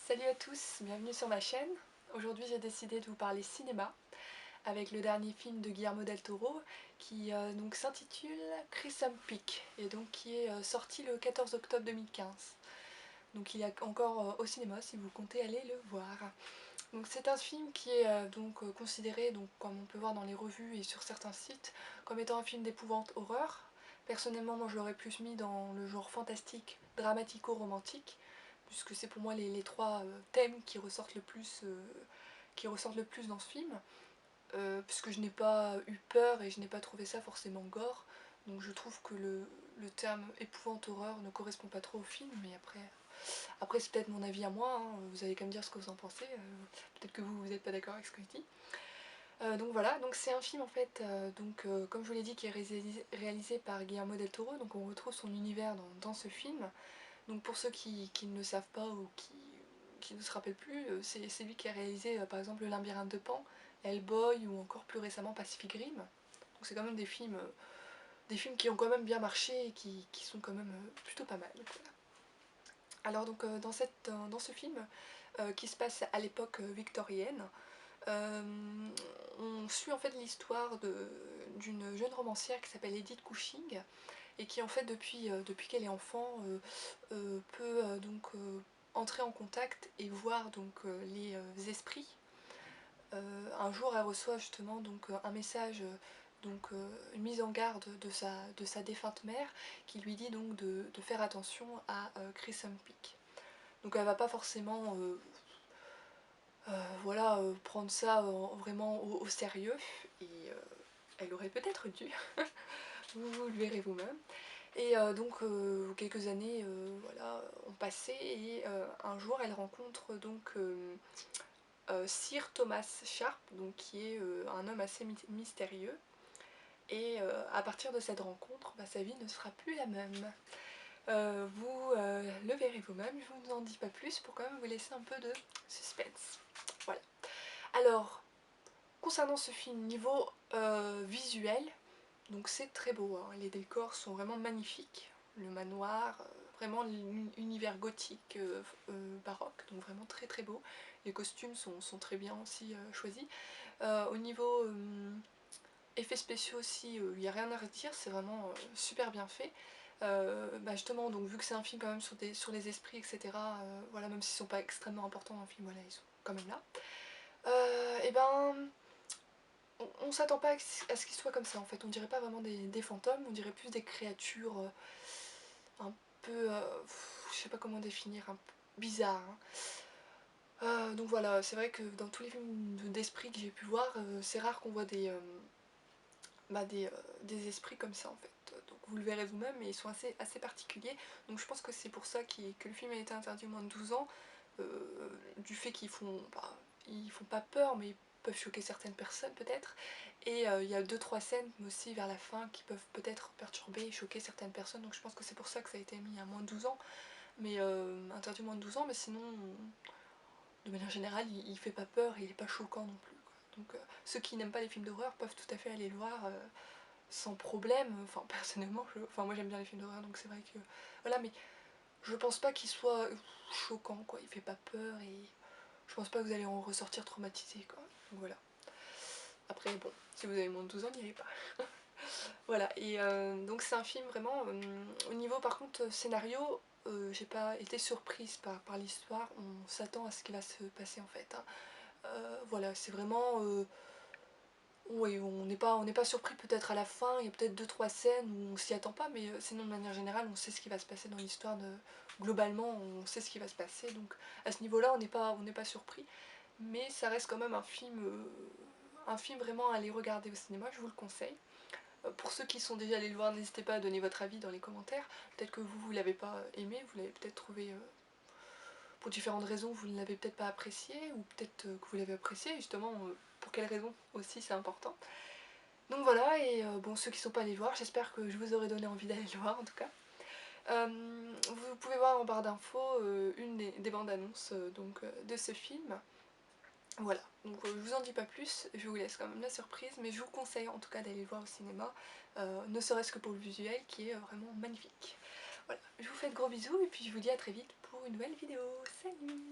Salut à tous, bienvenue sur ma chaîne. Aujourd'hui j'ai décidé de vous parler cinéma avec le dernier film de Guillermo del Toro qui donc s'intitule Crimson Peak et donc qui est sorti le 14 octobre 2015. Donc il est encore au cinéma si vous comptez aller le voir. Donc c'est un film qui est considéré, donc, comme on peut voir dans les revues et sur certains sites, comme étant un film d'épouvante horreur. Personnellement moi je l'aurais plus mis dans le genre fantastique, dramatico-romantique, puisque c'est pour moi les trois thèmes qui ressortent le plus dans ce film, puisque je n'ai pas eu peur et je n'ai pas trouvé ça forcément gore, donc je trouve que le terme épouvante horreur ne correspond pas trop au film, mais après c'est peut-être mon avis à moi, hein, vous allez quand même dire ce que vous en pensez, peut-être que vous n'êtes pas d'accord avec ce que je dis. Donc voilà, donc c'est un film en fait, comme je vous l'ai dit, qui est réalisé par Guillermo del Toro, donc on retrouve son univers dans ce film. Donc pour ceux qui ne le savent pas ou qui ne se rappellent plus, c'est lui qui a réalisé par exemple Le Labyrinthe de Pan, Hellboy ou encore plus récemment Pacific Rim. Donc c'est quand même des films qui ont quand même bien marché et qui sont quand même plutôt pas mal. Voilà. Alors donc dans ce film qui se passe à l'époque victorienne, euh, on suit en fait l'histoire d'une jeune romancière qui s'appelle Edith Cushing et qui en fait depuis qu'elle est enfant peut entrer en contact et voir les esprits. Un jour elle reçoit justement un message, une mise en garde de sa défunte mère qui lui dit donc de faire attention à Crimson Peak. Donc elle va pas forcément prendre ça vraiment au sérieux et elle aurait peut-être dû, vous le verrez vous-même. Et quelques années ont passé et un jour elle rencontre Sir Thomas Sharp, donc, qui est un homme assez mystérieux. Et à partir de cette rencontre, sa vie ne sera plus la même. Vous le verrez vous-même, je ne vous en dis pas plus pour quand même vous laisser un peu de suspense. Voilà. Alors, concernant ce film, niveau visuel, donc c'est très beau, hein. Les décors sont vraiment magnifiques. Le manoir, vraiment l'univers gothique baroque, donc vraiment très très beau. Les costumes sont très bien aussi choisis. Au niveau effets spéciaux aussi, il n'y a rien à redire, c'est vraiment super bien fait. Justement, donc, vu que c'est un film quand même sur les esprits, etc., voilà, même s'ils ne sont pas extrêmement importants dans le film, voilà, ils sont quand même là. Et ben on s'attend pas à ce qu'ils soient comme ça en fait, on dirait pas vraiment des fantômes, on dirait plus des créatures un peu, je sais pas comment définir, un peu bizarres. Hein. Donc voilà, c'est vrai que dans tous les films d'esprit que j'ai pu voir, c'est rare qu'on voit des esprits comme ça en fait. Donc vous le verrez vous-même, mais ils sont assez particuliers. Donc je pense que c'est pour ça que le film a été interdit au moins de 12 ans, du fait ils font pas peur, mais ils peuvent choquer certaines personnes peut-être. Et il y a 2-3 scènes aussi vers la fin qui peuvent peut-être perturber et choquer certaines personnes. Donc je pense que c'est pour ça que ça a été mis à moins de 12 ans, mais interdit moins de 12 ans, mais sinon, de manière générale, il fait pas peur et il est pas choquant non plus. Quoi. Donc ceux qui n'aiment pas les films d'horreur peuvent tout à fait aller le voir sans problème. Enfin personnellement, moi j'aime bien les films d'horreur, donc c'est vrai que voilà, mais je pense pas qu'il soit choquant, quoi. Il fait pas peur et je pense pas que vous allez en ressortir traumatisé, quoi. Donc voilà. Après, bon, si vous avez moins de 12 ans, n'y allez pas. Voilà, et donc c'est un film vraiment, au niveau par contre scénario, j'ai pas été surprise par l'histoire, on s'attend à ce qui va se passer en fait. Hein. Voilà, c'est vraiment... oui, on n'est pas surpris peut-être à la fin, il y a peut-être 2-3 scènes où on s'y attend pas, mais sinon de manière générale on sait ce qui va se passer dans l'histoire, globalement on sait ce qui va se passer, donc à ce niveau-là on n'est pas surpris, mais ça reste quand même un film vraiment à aller regarder au cinéma, je vous le conseille. Pour ceux qui sont déjà allés le voir, n'hésitez pas à donner votre avis dans les commentaires, peut-être que vous l'avez pas aimé, vous l'avez peut-être trouvé... pour différentes raisons, vous ne l'avez peut-être pas apprécié, ou peut-être que vous l'avez apprécié, justement, pour quelles raisons aussi, c'est important. Donc voilà, et bon, ceux qui ne sont pas allés le voir, j'espère que je vous aurai donné envie d'aller le voir, en tout cas. Vous pouvez voir en barre d'infos une des bandes annonces de ce film. Voilà, donc je vous en dis pas plus, je vous laisse quand même la surprise, mais je vous conseille en tout cas d'aller le voir au cinéma, ne serait-ce que pour le visuel qui est vraiment magnifique. Voilà, je vous fais de gros bisous et puis je vous dis à très vite pour une nouvelle vidéo. Salut!